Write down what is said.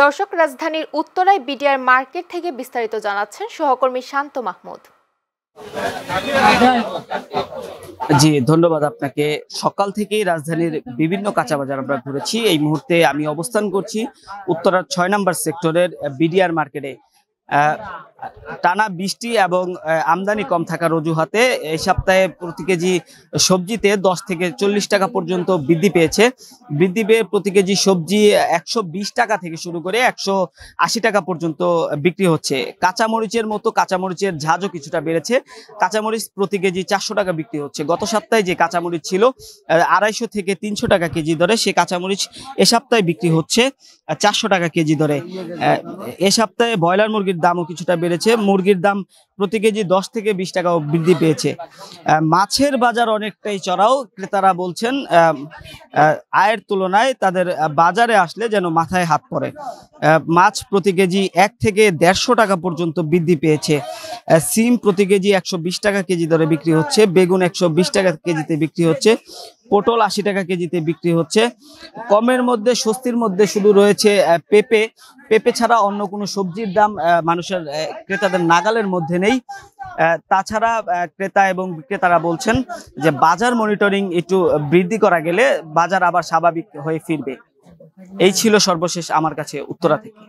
দর্শক, রাজধানীর উত্তরায় বিডিআর মার্কেট থেকে বিস্তারিত জানাচ্ছেন সহকর্মী শান্ত মাহমুদ। জি, ধন্যবাদ আপনাকে। সকাল থেকেই রাজধানীর বিভিন্ন কাঁচা বাজার আমরা ঘুরেছি। এই মুহূর্তে আমি অবস্থান করছি উত্তরার ৬ নম্বর সেক্টরের বিডিআর মার্কেটে। টানা বৃষ্টি এবং আমদানি কম থাকার অজুহাতে এই সপ্তাহে প্রতি কেজি সবজিতে ১০ থেকে ৪০ টাকা পর্যন্ত বৃদ্ধি পেয়েছে। বৃদ্ধি পেয়ে প্রতি কেজি সবজি ১২০ টাকা থেকে শুরু করে ১৮০ টাকা পর্যন্ত বিক্রি হচ্ছে। কাঁচামরিচের মতো কাঁচামরিচের ঝাঁজও কিছুটা বেড়েছে। কাঁচামরিচ প্রতি কেজি ৪০০ টাকা বিক্রি হচ্ছে। গত সপ্তাহে যে কাঁচামরিচ ছিল ২৫০ থেকে ৩০০ টাকা কেজি দরে, সে কাঁচামরিচ এ সপ্তাহে বিক্রি হচ্ছে ৪০০ টাকা কেজি দরে। এ সপ্তাহে ব্রয়লার মুরগির দামও কিছুটা বেড়েছে। মুরগির দাম প্রতি কেজি ১০ থেকে ২০ টাকাও বৃদ্ধি পেয়েছে। মাছের বাজার অনেকটাই চড়াও। ক্রেতারা বলছেন আয়ের তুলনায় তাদের বাজারে আসলে যেন মাথায় হাত পড়ে। মাছ প্রতি কেজি ১ থেকে ১৫০ টাকা পর্যন্ত বৃদ্ধি পেয়েছে। সিম প্রতি কেজি ১২০ টাকা কেজি দরে বিক্রি হচ্ছে। বেগুন ১২০ টাকা কেজিতে বিক্রি হচ্ছে। পটল ৮০ টাকা কেজিতে বিক্রি হচ্ছে। কমের মধ্যে, স্বস্তির মধ্যে শুধু রয়েছে পেঁপে। পেঁপে ছাড়া অন্য কোনো সবজির দাম মানুষের ক্রেতাদের নাগালের মধ্যে নেই। তাছাড়া ক্রেতা এবং বিক্রেতারা বলছেন যে বাজার মনিটরিং একটু বৃদ্ধি করা গেলে বাজার আবার স্বাভাবিক হয়ে ফিরবে। এই ছিল সর্বশেষ আমার কাছে উত্তরা থেকে।